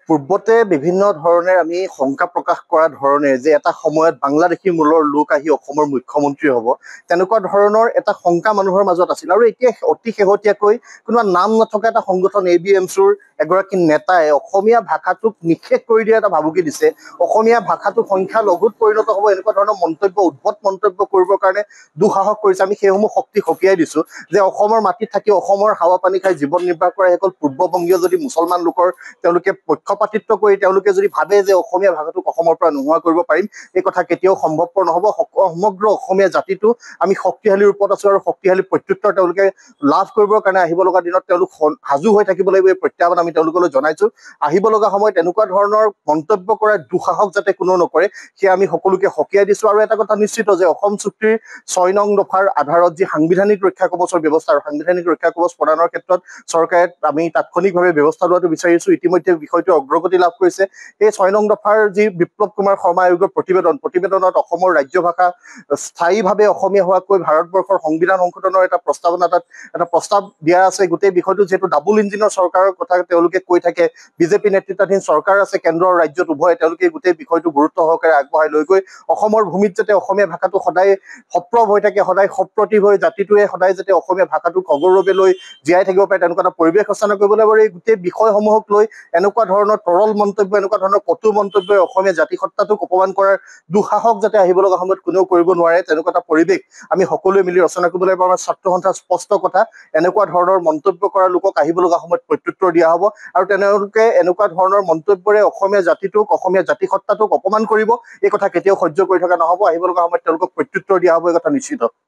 পূৰ্বতে বিভিন্ন ধৰণে আমি শংকা প্ৰকাশ কৰা ধৰণে যে এটা সময়ত বাংলাদেশী মূলৰ লোক আহি অসমৰ মুখ্যমন্ত্ৰী হ'ব, তেনেকুৱা ধৰণৰ এটা শংকা মানুহৰ মাজত আছিল। আৰু এতিয়া অতি শেহতীয়াকৈ কোনোবা নাম নথকা এটা সংগঠন ABMCৰ এগৰাকী নেতাই অসমীয়া ভাষাটোক নিষেধ কৰি দিয়া এটা ভাবুকি দিছে। অসমীয়া ভাষাটো সংখ্যালঘুত পৰিণত হ'ব, এনেকুৱা ধৰণৰ উদ্ভট মন্তব্য কৰিবৰ কাৰণে দুঃসাহস কৰিছে। আমি সেইসমূহ শক্তি সকীয়াই দিছোঁ যে অসমৰ মাটিত থাকি অসমৰ হাৱা পানী খাই জীৱন নিৰ্বাহ কৰা সেইসকল পূৰ্ববংগীয় যদি মুছলমান লোকৰ তেওঁলোকে পক্ষপাতিত্ব কৰি তেওঁলোকে যদি ভাবে যে অসমীয়া ভাষাটোক অসমৰ পৰা নোহোৱা কৰিব পাৰিম, এই কথা কেতিয়াও সম্ভৱপৰ নহ'ব। সমগ্ৰ অসমীয়া জাতিটো আমি শক্তিশালী ৰূপত আছোঁ আৰু শক্তিশালী প্ৰত্যুত্তৰ তেওঁলোকে লাভ কৰিবৰ কাৰণে আহিব লগা দিনত তেওঁলোক সাজু হৈ থাকিব লাগিব। এই প্ৰত্যাহ্বান আমি তেওঁলোকলৈ জনাইছোঁ। আহিব লগা সময়ত এনেকুৱা ধৰণৰ মন্তব্য কৰাৰ দুঃসাহস যাতে কোনো নকৰে, সেয়া আমি সকলোকে সকীয়াই দিছোঁ। আৰু এটা কথা নিশ্চিত যে অসম চুক্তিৰ ৬ নং দফাৰ আধাৰত যি সাংবিধানিক ৰক্ষা কৱচৰ ব্যৱস্থা আৰু সাংবিধানিক ৰক্ষা কৱচ প্ৰদানৰ ক্ষেত্ৰত চৰকাৰে আমি তাৎক্ষণিকভাৱে ব্যৱস্থা লোৱাটো বিচাৰিছোঁ। ইতিমধ্যে বিষয়টো অগ্ৰগতি লাভ কৰিছে। এই ৬ নং দফাৰ যি বিপ্লৱ কুমাৰ শৰ্মা আয়োগৰ প্ৰতিবেদনত অসমৰ ৰাজ্য ভাষা স্থায়ীভাৱে অসমীয়া হোৱাকৈ ভাৰতবৰ্ষৰ সংবিধান সংশোধনৰ এটা প্ৰস্তাৱ দিয়া আছে। গোটেই বিষয়টো যিহেতু ডাবুল ইঞ্জিনৰ চৰকাৰৰ কথা তেওঁলোকে কৈ থাকে, বিজেপি নেতৃত্বাধীন চৰকাৰ আছে কেন্দ্ৰ আৰু ৰাজ্যত উভয়, তেওঁলোকে গোটেই বিষয়টো গুৰুত্ব সহকাৰে আগবঢ়াই লৈ গৈ অসমৰ ভূমিত যাতে অসমীয়া ভাষাটো সদায় সপ্ৰভ হৈ থাকে, সদায় সপ্ৰতিভ হৈ জাতিটোৱে সদায় যাতে অসমীয়া ভাষাটোক অগৌৰৱে লৈ জীয়াই থাকিব পাৰে, তেনেকুৱা এটা পৰিৱেশ ৰচনা কৰিব লাগিব। এই গোটেই বিষয়সমূহক লৈ এনেকুৱা ধৰণৰ তৰল মন্তব্য, এনেকুৱা ধৰণৰ কটু মন্তব্যই অসমীয়া জাতিসত্তাটোক অপমান কৰাৰ দুঃসাহস যাতে আহিব লগা সময়ত কোনেও কৰিব নোৱাৰে, তেনেকুৱা এটা পৰিৱেশ আমি সকলোৱে মিলি ৰচনা কৰিব লাগিব। আমাৰ ছাত্ৰ সন্থাৰ স্পষ্ট কথা, এনেকুৱা ধৰণৰ মন্তব্য কৰা লোকক আহিব লগা সময়ত প্ৰত্যুত্তৰ দিয়া হ'ব। আৰু তেওঁলোকে এনেকুৱা ধৰণৰ মন্তব্যৰে অসমীয়া জাতিটোক, অসমীয়া জাতিসত্তাটোক অপমান কৰিব, এই কথা কেতিয়াও সহ্য কৰি থকা নহ'ব। আহিব লগা সময়ত তেওঁলোকক প্ৰত্যুত্তৰ দিয়া হ'ব, এই কথা নিশ্চিত।